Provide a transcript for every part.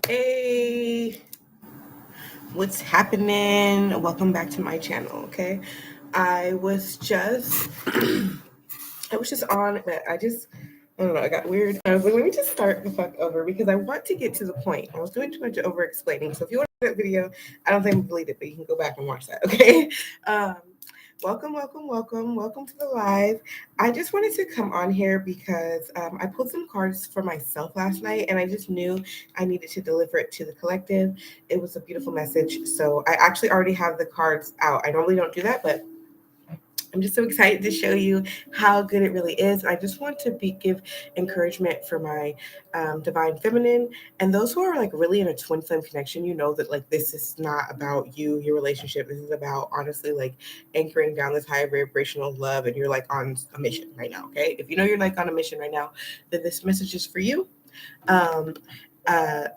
Hey, what's happening? Welcome back to my channel. Okay, I was just, I was just on, but I don't know, I got weird. I was like, let me just start the fuck over because I want to get to the point. I was doing too much over explaining. So if you want to see that video, I don't think I'm deleted, but you can go back and watch that. Okay. Um, welcome to the live. I just wanted to come on here because I pulled some cards for myself last night, and I just knew I needed to deliver it to the collective. It was a beautiful message, so I actually already have the cards out. I normally don't do that, but I'm just so excited to show you how good it really is. I just want to give encouragement for my divine feminine and those who are like really in a twin flame connection. You know that like this is not about you, your relationship. This is about honestly like anchoring down this higher vibrational love, and you're like on a mission right now. Okay, if you know you're like on a mission right now, then this message is for you. Um, uh,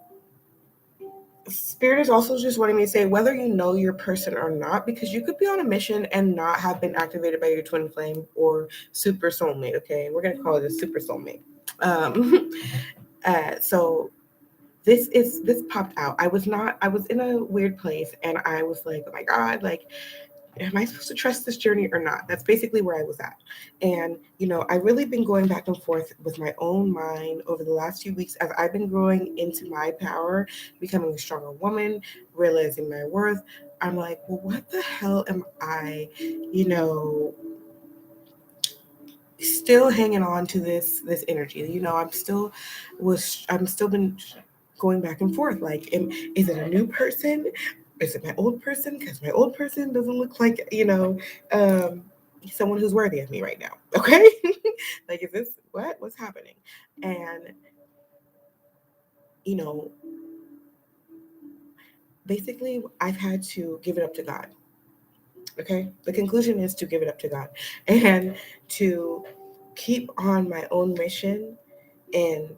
Spirit is also just wanting me to say whether you know your person or not, because you could be on a mission and not have been activated by your twin flame or super soulmate. Okay, we're gonna call it a super soulmate. Um, so this popped out. I was in a weird place, and I was like, oh my god, like am I supposed to trust this journey or not? That's basically where I was at. And, I've really been going back and forth with my own mind over the last few weeks as I've been growing into my power, becoming a stronger woman, realizing my worth. I'm like, well, what the hell am I, still hanging on to this energy. I'm still been going back and forth. Like, is it a new person? Is it my old person? Because my old person doesn't look like someone who's worthy of me right now. Okay, like, is this what's happening? And basically, I've had to give it up to God. Okay, the conclusion is to give it up to God and to keep on my own mission and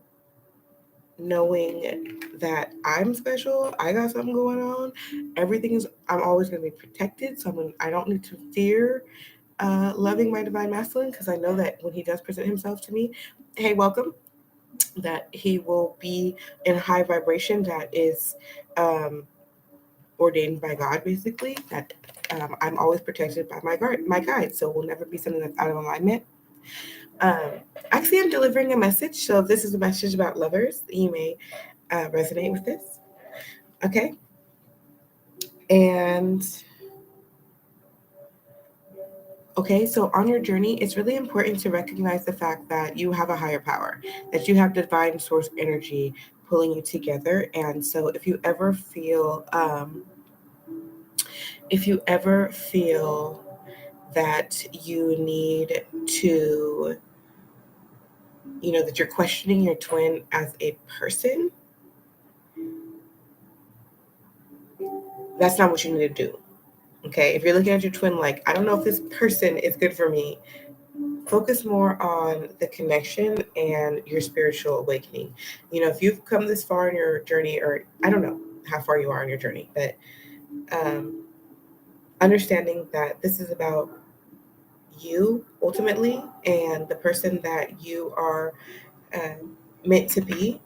knowing that I'm special, I got something going on. I'm always going to be protected. So I don't need to fear loving my divine masculine, because I know that when he does present himself to me, hey, welcome, that he will be in a high vibration that is ordained by God, basically. That I'm always protected by my guide. So it will never be something that's out of alignment. Um, Actually, I'm delivering a message. So if this is a message about lovers, you may resonate with this. Okay. And okay, so on your journey, it's really important to recognize the fact that you have a higher power, that you have divine source energy pulling you together. And so if you ever feel that you need to, that you're questioning your twin as a person, that's not what you need to do. Okay, if you're looking at your twin like, I don't know if this person is good for me, focus more on the connection and your spiritual awakening. If you've come this far in your journey, or I don't know how far you are in your journey, but understanding that this is about you ultimately and the person that you are uh, meant to be,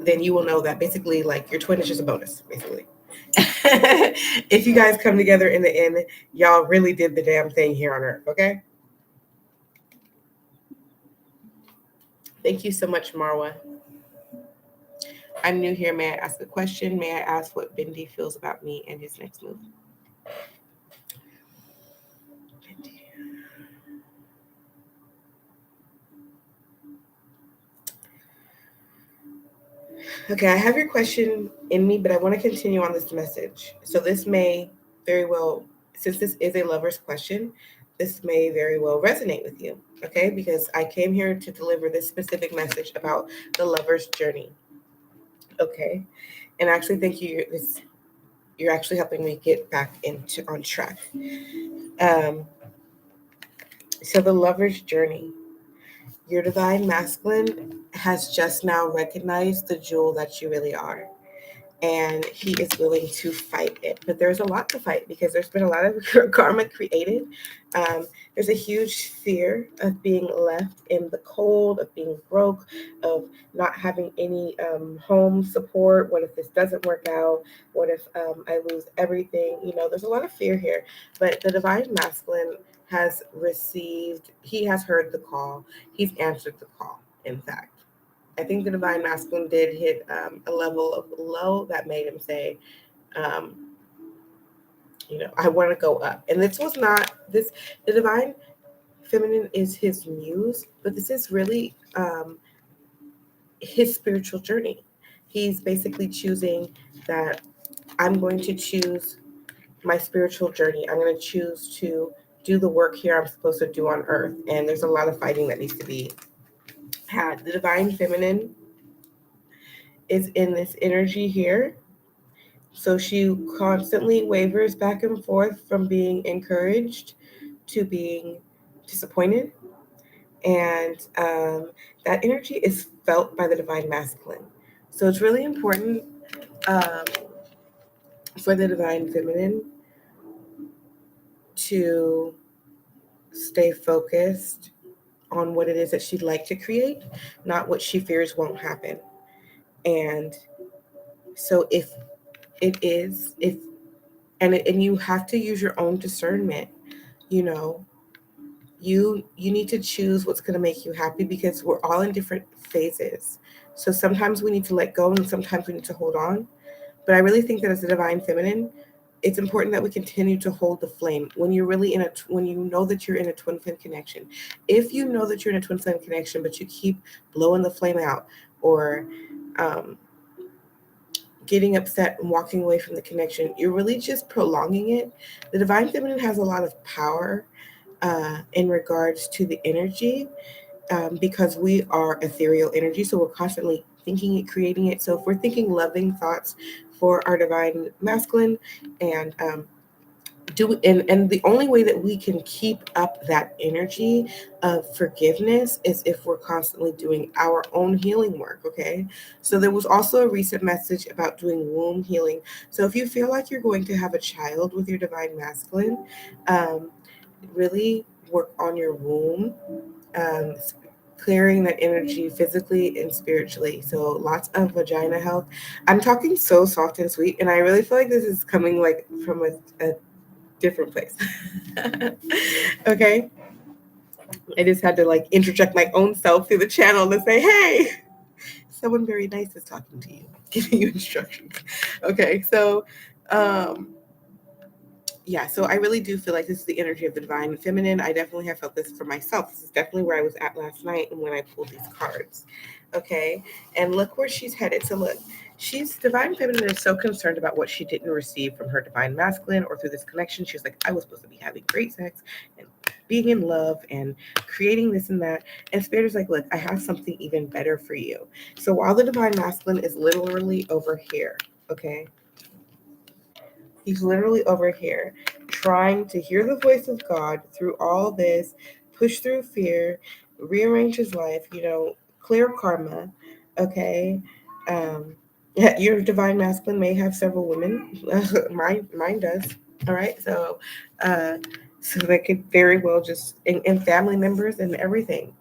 then you will know that basically like your twin is just a bonus, basically. If you guys come together in the end, y'all really did the damn thing here on earth. Okay, thank you so much, Marwa. I'm new here. May I ask a question? May I ask what Bindi feels about me and his next move? Bindi. Okay, I have your question in me, but I want to continue on this message. So this may very well, since this is a lover's question, this may very well resonate with you. Okay, because I came here to deliver this specific message about the lover's journey. Okay, and actually, thank you. You're actually helping me get back on track. Um, so the lover's journey. Your divine masculine has just now recognized the jewel that you really are. and he is willing to fight it. But there's a lot to fight because there's been a lot of karma created. There's a huge fear of being left in the cold, of being broke, of not having any home support. What if this doesn't work out? What if I lose everything? There's a lot of fear here. But the divine masculine has he has heard the call. He's answered the call, in fact. I think the divine masculine did hit a level of low that made him say, I want to go up. And this was not this. The divine feminine is his muse, but this is really his spiritual journey. He's basically choosing that I'm going to choose my spiritual journey. I'm going to choose to do the work here I'm supposed to do on earth. And there's a lot of fighting that needs to be had. The divine feminine is in this energy here. So she constantly wavers back and forth from being encouraged to being disappointed. And that energy is felt by the divine masculine. So it's really important um, for the divine feminine to stay focused on what it is that she'd like to create, not what she fears won't happen. And so if it is, if and you have to use your own discernment, you know, you need to choose what's going to make you happy because we're all in different phases. So sometimes we need to let go and sometimes we need to hold on. But I really think that as a divine feminine, it's important that we continue to hold the flame when you're really when you know that you're in a twin flame connection. If you know that you're in a twin flame connection, but you keep blowing the flame out or um, getting upset and walking away from the connection, you're really just prolonging it. The divine feminine has a lot of power in regards to the energy because we are ethereal energy. So we're constantly thinking it, creating it. So if we're thinking loving thoughts for our divine masculine and and the only way that we can keep up that energy of forgiveness is if we're constantly doing our own healing work. Okay, so there was also a recent message about doing womb healing. So if you feel like you're going to have a child with your divine masculine, really work on your womb, um, clearing that energy physically and spiritually. So lots of vagina health. I'm talking so soft and sweet, and I really feel like this is coming like from a different place. Okay. I just had to like interject my own self through the channel to say, hey, someone very nice is talking to you, giving you instructions. Okay. So, yeah, so I really do feel like this is the energy of the divine feminine. I definitely have felt this for myself. This is definitely where I was at last night and when I pulled these cards. Okay. And look where she's headed. So look, she's divine feminine is so concerned about what she didn't receive from her divine masculine or through this connection. She was like, I was supposed to be having great sex and being in love and creating this and that. And Spirit is like, look, I have something even better for you. So while the divine masculine is literally over here, okay, he's literally over here trying to hear the voice of God through all this, push through fear, rearrange his life, clear karma. Okay. Yeah, your divine masculine may have several women. Mine does. All right. So they could very well just, and family members and everything.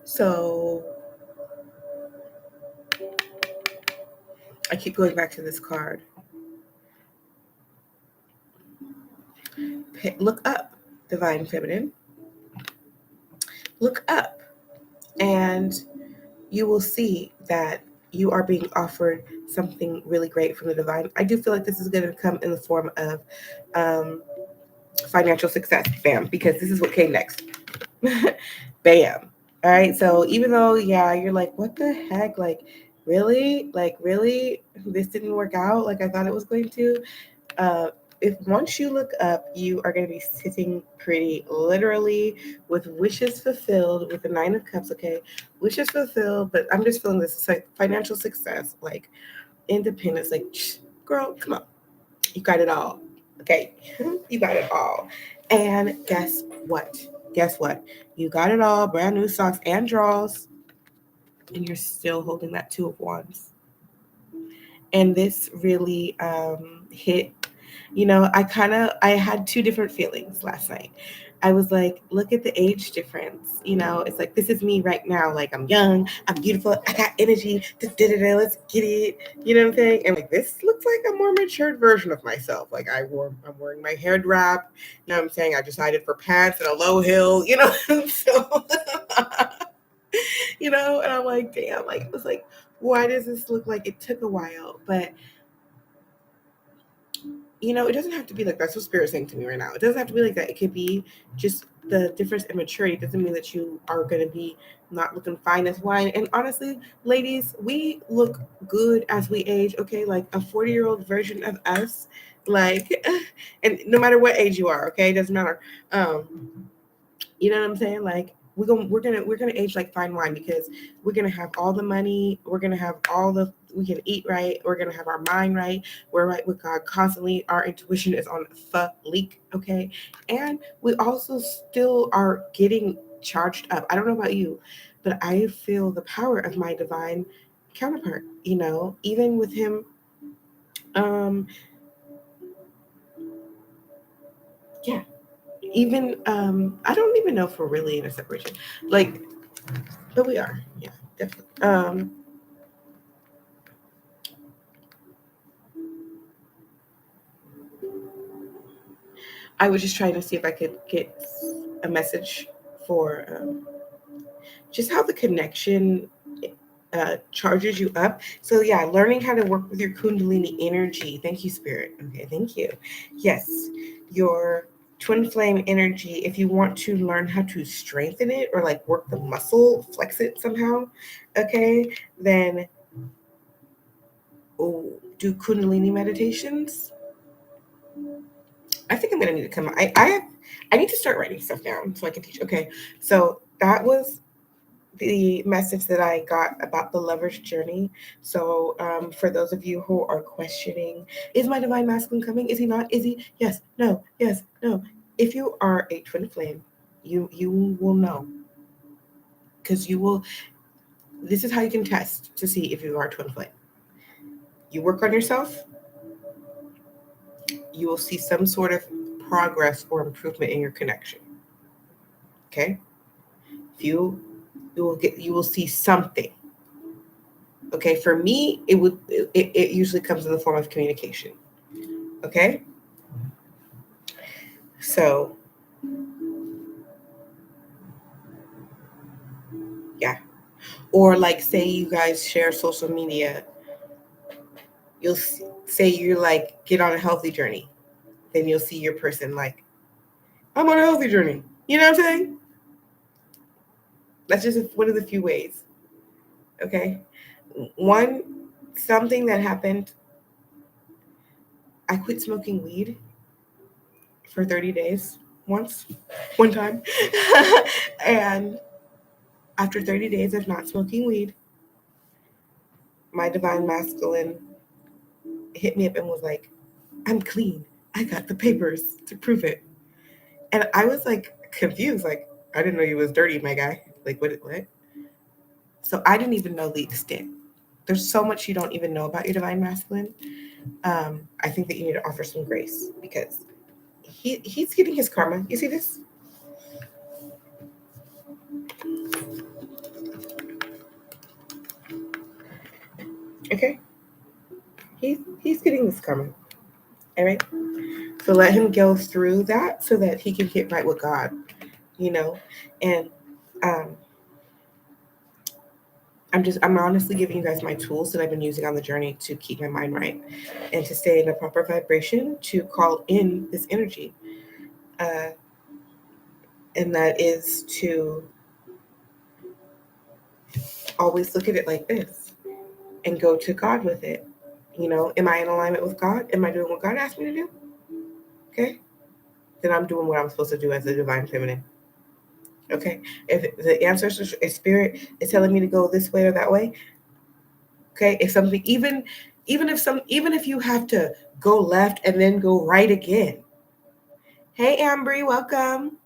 So I keep going back to this card. Look up, divine feminine. Look up, and you will see that you are being offered something really great from the divine. I do feel like this is going to come in the form of financial success. Bam, because this is what came next. Bam. All right. So even though, yeah, you're like, what the heck? Like, really? This didn't work out like I thought it was going to. If once you look up, you are going to be sitting pretty literally with wishes fulfilled with the 9 of Cups. Okay, wishes fulfilled, but I'm just feeling this like financial success, like independence. Like, girl, come on, you got it all. Okay, you got it all. And guess what? Guess what? You got it all, brand new socks and drawers, and you're still holding that Two of Wands. And this really hit, I had two different feelings last night. I was like, look at the age difference. It's like, this is me right now. Like, I'm young, I'm beautiful, I got energy, let's get it. You know what I'm saying? And like, this looks like a more matured version of myself. Like, I'm wearing my hair wrap. You know what I'm saying? I decided for pants and a low heel, so, and I'm like, damn, like, it was like, why does this look like it took a while? But it doesn't have to be like that's what Spirit's saying to me right now. It doesn't have to be like that. It could be just the difference in maturity. It doesn't mean that you are going to be not looking fine as wine. And honestly, ladies, we look good as we age. Okay, like a 40-year-old version of us, like, and no matter what age you are, okay, it doesn't matter. You know what I'm saying? Like we're gonna age like fine wine because we're gonna have all the money, we can eat right, we're gonna have our mind right, we're right with God constantly, our intuition is on fleek, okay? And we also still are getting charged up. I don't know about you, but I feel the power of my divine counterpart, even with him. Yeah. Even I don't even know if we're really in a separation. Like, but we are. Yeah, definitely. I was just trying to see if I could get a message for just how the connection charges you up. So yeah, learning how to work with your Kundalini energy. Thank you, Spirit. Okay, thank you. Yes, your twin flame energy. If you want to learn how to strengthen it or like work the muscle, flex it somehow, okay, then do Kundalini meditations. I think I'm gonna need to come. I need to start writing stuff down so I can teach. Okay, so that was the message that I got about the lover's journey. So for those of you who are questioning, is my divine masculine coming? Is he not? Is he? Yes, no, yes, no. If you are a twin flame, you will know, because you will. This is how you can test to see if you are a twin flame. You work on yourself, you will see some sort of progress or improvement in your connection. Okay, if you will see something. Okay, for me, it usually comes in the form of communication. Okay, so yeah, or like say you guys share social media, you'll say you're like get on a healthy journey, then you'll see your person like I'm on a healthy journey. You know what I'm saying? That's just one of the few ways. Okay, something that happened. I quit smoking weed for 30 days one time. And after 30 days of not smoking weed, my divine masculine hit me up and was like, I'm clean. I got the papers to prove it. And I was like confused, like, I didn't know you was dirty, my guy. Like, what? So I didn't even know the extent. There's so much you don't even know about your divine masculine. I think that you need to offer some grace because he's getting his karma. You see this? Okay. He's getting his karma. All right. So let him go through that so that he can get right with God, and um, I'm honestly giving you guys my tools that I've been using on the journey to keep my mind right and to stay in a proper vibration to call in this energy. Uh, and that is to always look at it like this and go to God with it. Am I in alignment with God? Am I doing what God asked me to do? Okay. Then I'm doing what I'm supposed to do as a divine feminine. Okay. If the ancestors, if spirit is telling me to go this way or that way, okay. If something, even if you have to go left and then go right again. Hey, Ambry, welcome.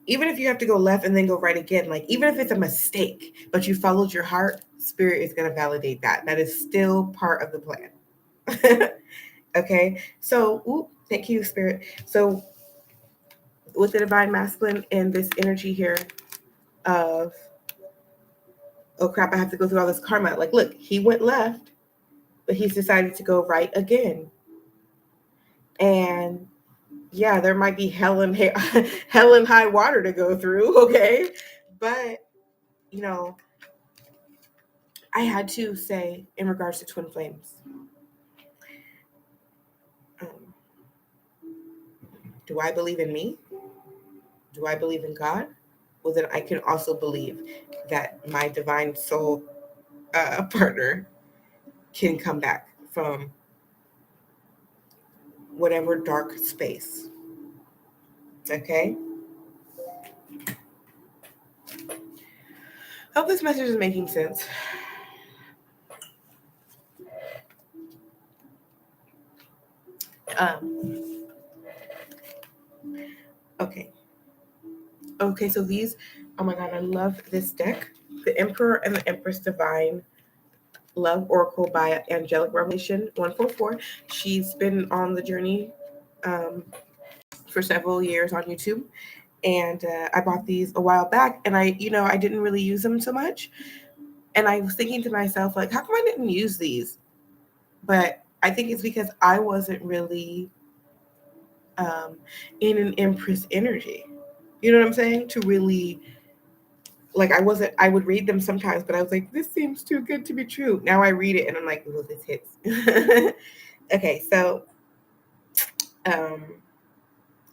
even if you have to go left and then go right again, like even if it's a mistake, but you followed your heart, spirit is going to validate that. That is still part of the plan. Okay. So, thank you, spirit. So, with the divine masculine and this energy here of, oh crap, I have to go through all this karma. Like, look, he went left, but he's decided to go right again. And yeah, there might be hell and hell and high water to go through. Okay. But, you know, I had to say in regards to twin flames, um, do I believe in me? Do I believe in God? Well, then I can also believe that my divine soul partner can come back from whatever dark space. Okay? I hope this message is making sense. Okay. Okay, so these, oh my God, I love this deck. The Emperor and the Empress Divine Love Oracle by Angelic Revelation 144. She's been on the journey for several years on YouTube. And I bought these a while back, and I didn't really use them so much. And I was thinking to myself, like, how come I didn't use these? But I think it's because I wasn't really in an Empress energy. You know what I'm saying? To really, like, I would read them sometimes, but I was like, this seems too good to be true. Now I read it and I'm like, oh, this hits. Okay, so,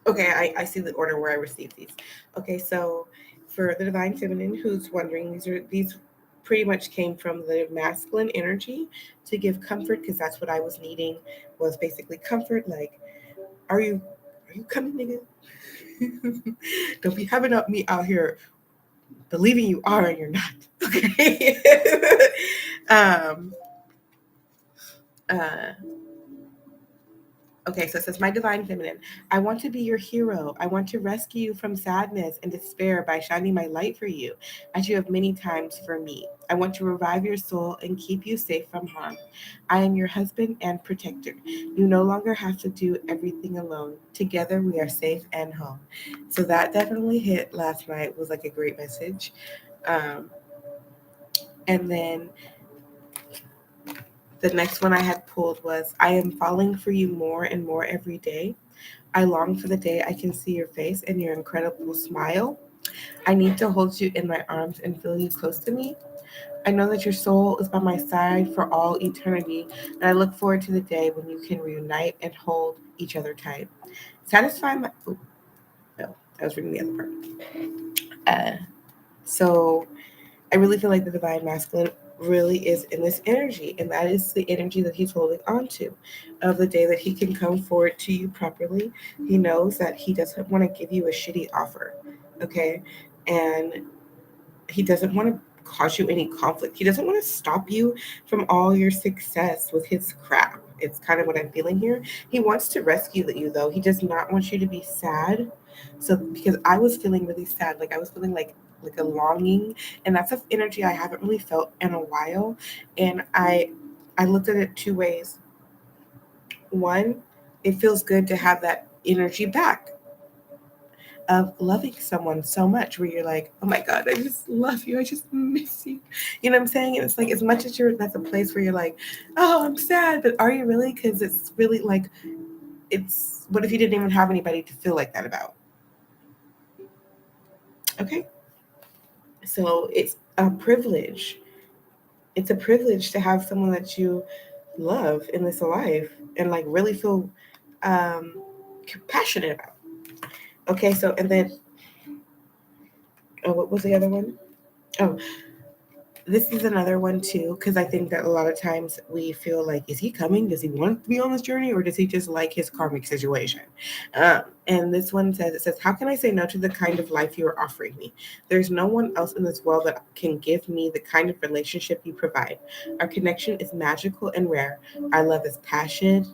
okay, I see the order where I received these. Okay, so for the divine feminine who's wondering, these pretty much came from the masculine energy to give comfort, because that's what I was needing, was basically comfort. Like, are you coming, nigga? Don't be having up me out here believing you are and you're not. Okay. um uh Okay, so it says, my divine feminine, I want to be your hero. I want to rescue you from sadness and despair by shining my light for you, as you have many times for me. I want to revive your soul and keep you safe from harm. I am your husband and protector. You no longer have to do everything alone. Together we are safe and home. So that definitely hit last night. It was like a great message. And then the next one I had pulled was, I am falling for you more and more every day. I long for the day I can see your face and your incredible smile. I need to hold you in my arms and feel you close to me. I know that your soul is by my side for all eternity, and I look forward to the day when you can reunite and hold each other tight. Satisfy my... Oh, no, I was reading the other part. So I really feel like the divine masculine really is in this energy, and that is the energy that he's holding on to, of the day that he can come forward to you properly. He knows that he doesn't want to give you a shitty offer, okay? And he doesn't want to cause you any conflict. He doesn't want to stop you from all your success with his crap. It's kind of what I'm feeling here. He wants to rescue you, though. He does not want you to be sad. So, because I was feeling really sad, like I was feeling like a longing, and that's an energy I haven't really felt in a while. And I looked at it two ways. One, it feels good to have that energy back of loving someone so much, where you're like, oh my God, I just love you, I just miss you, you know what I'm saying? And it's like, as much as that's a place where you're like, oh, I'm sad, but are you really? Because it's really like, it's, what if you didn't even have anybody to feel like that about? Okay, so it's a privilege. It's a privilege to have someone that you love in this life and like really feel passionate about. Okay, so, and then, oh, what was the other one? Oh, this is another one too, because I think that a lot of times we feel like, is he coming? Does he want to be on this journey, or does he just like his karmic situation? And this one says, it says, how can I say no to the kind of life you are offering me? There's no one else in this world that can give me the kind of relationship you provide. Our connection is magical and rare. Our love is passionate.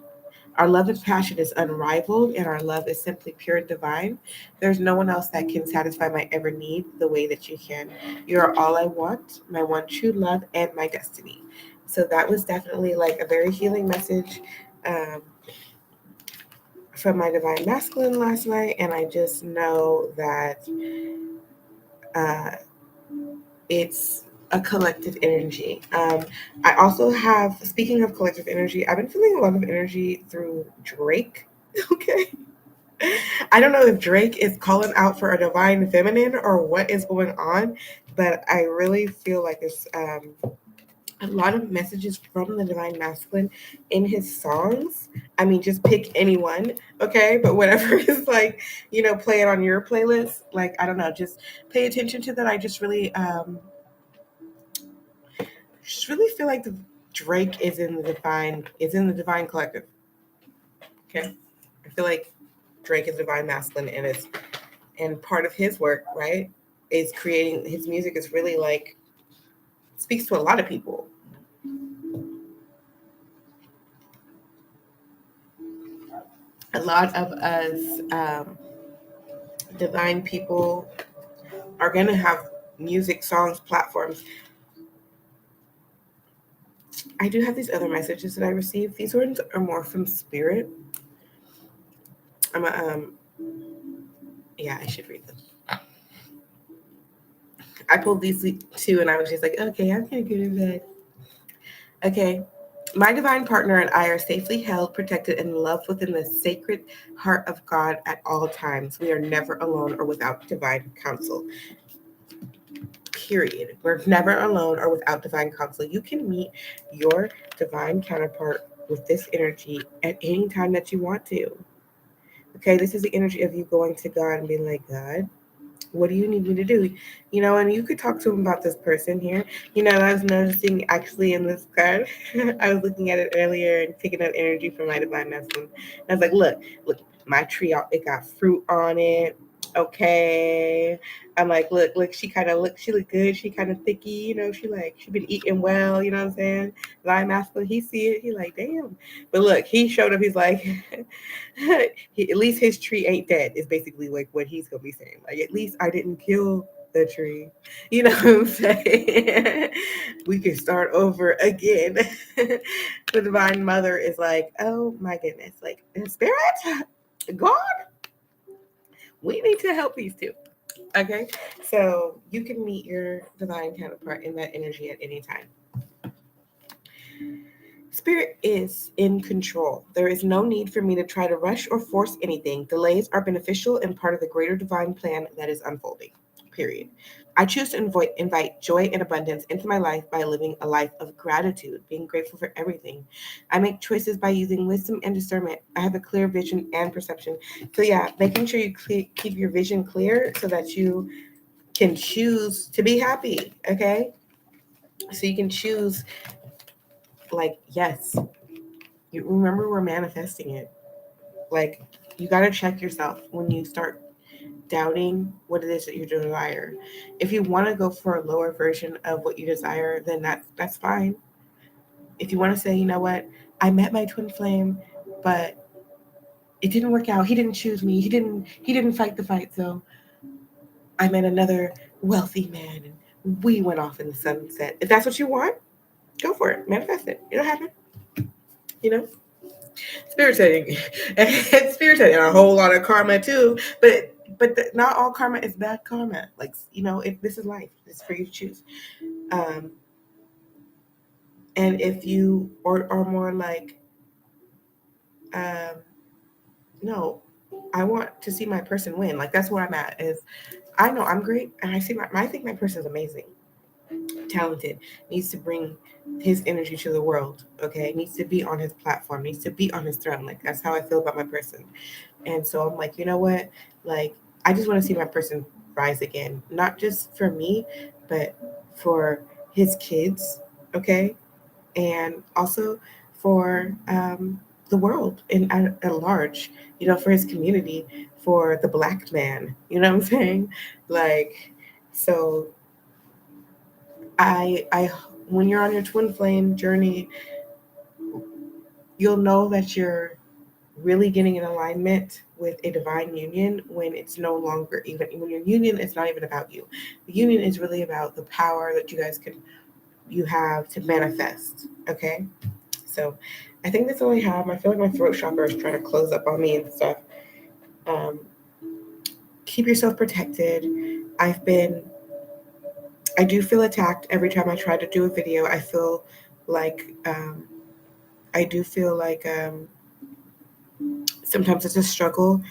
Our love and passion is unrivaled, and our love is simply pure and divine. There's no one else that can satisfy my every need the way that you can. You are all I want, my one true love, and my destiny. So that was definitely like a very healing message um, from my divine masculine last night, and I just know that uh, it's a collective energy. I also have, speaking of collective energy, I've been feeling a lot of energy through Drake. Okay. I don't know if Drake is calling out for a divine feminine or what is going on, but I really feel like there's a lot of messages from the divine masculine in his songs. I mean, just pick anyone, okay? But whatever is like, play it on your playlist. Like, I don't know, just pay attention to that. I just really feel like the Drake is in the divine collective. Okay, I feel like Drake is divine masculine, and part of his work, right, is creating his music is really like speaks to a lot of people. A lot of us divine people are gonna have music, songs, platforms. I do have these other messages that I received. These ones are more from spirit. I'm a, yeah, I should read them. I pulled these two, and I was just like, okay, I'm gonna go to bed. Okay. My divine partner and I are safely held, protected, and loved within the sacred heart of God at all times. We are never alone or without divine counsel. Period. We're never alone or without divine counsel. You can meet your divine counterpart with this energy at any time that you want to. Okay, this is the energy of you going to God and being like, God, what do you need me to do? And you could talk to him about this person here. I was noticing actually in this card, I was looking at it earlier and picking up energy from my divine masculine. And I was like, look, my tree, it got fruit on it. Okay. I'm like, look, she look good. She kind of thicky, she been eating well, you know what I'm saying? Divine masculine, he see it. He like, damn. But look, he showed up. He's like, at least his tree ain't dead is basically like what he's gonna be saying. Like, at least I didn't kill the tree. You know what I'm saying? We can start over again. The divine mother is like, oh my goodness, like spirit, God, we need to help these two. Okay, so you can meet your divine counterpart in that energy at any time. Spirit is in control. There is no need for me to try to rush or force anything. Delays are beneficial and part of the greater divine plan that is unfolding. Period. I choose to invite joy and abundance into my life by living a life of gratitude, being grateful for everything. I make choices by using wisdom and discernment. I have a clear vision and perception. So, yeah, making sure you keep your vision clear so that you can choose to be happy, okay? So you can choose, like, yes, you remember we're manifesting it. Like, you got to check yourself when you start doubting what it is that you desire. If you want to go for a lower version of what you desire, then that's fine. If you want to say, you know what, I met my twin flame, but it didn't work out. He didn't choose me. He didn't fight the fight. So I met another wealthy man and we went off in the sunset. If that's what you want, go for it. Manifest it. It'll happen. You know? Spirit setting. And spirit setting a whole lot of karma too. But not all karma is bad karma. Like, if this is life, it's for you to choose. Um, and if you are more like, um, no, I want to see my person win. Like, that's where I'm at. Is I know I'm great, and I think my person is amazing, talented, needs to bring his energy to the world. Okay, needs to be on his platform, needs to be on his throne. Like, that's how I feel about my person. And so I'm like, you know what? Like, I just want to see my person rise again, not just for me, but for his kids, okay? And also for the world at large, for his community, for the Black man, you know what I'm saying? Like, so when you're on your twin flame journey, you'll know that you're really getting in alignment with a divine union when it's no longer even when your union is not even about you. The union is really about the power that you have to manifest. Okay, so I think that's all I have. I feel like my throat chakra is trying to close up on me and stuff. Um, keep yourself protected. I do feel attacked every time I try to do a video. I feel like I do feel like sometimes it's a struggle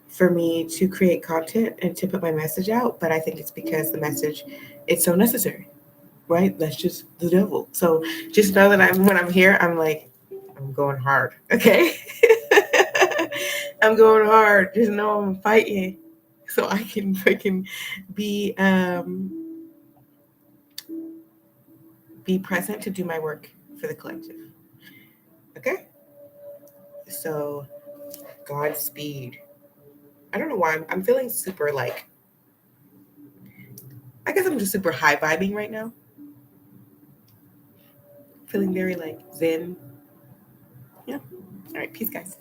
for me to create content and to put my message out, but I think it's because the message it's so necessary, right? That's just the devil. So just know that when I'm here, I'm going hard. Okay. I'm going hard. Just know I'm fighting so I can freaking be present to do my work for the collective. Okay? So Godspeed. I don't know why I'm feeling super I guess I'm just super high vibing right now. Feeling very zen. Yeah. All right. Peace, guys.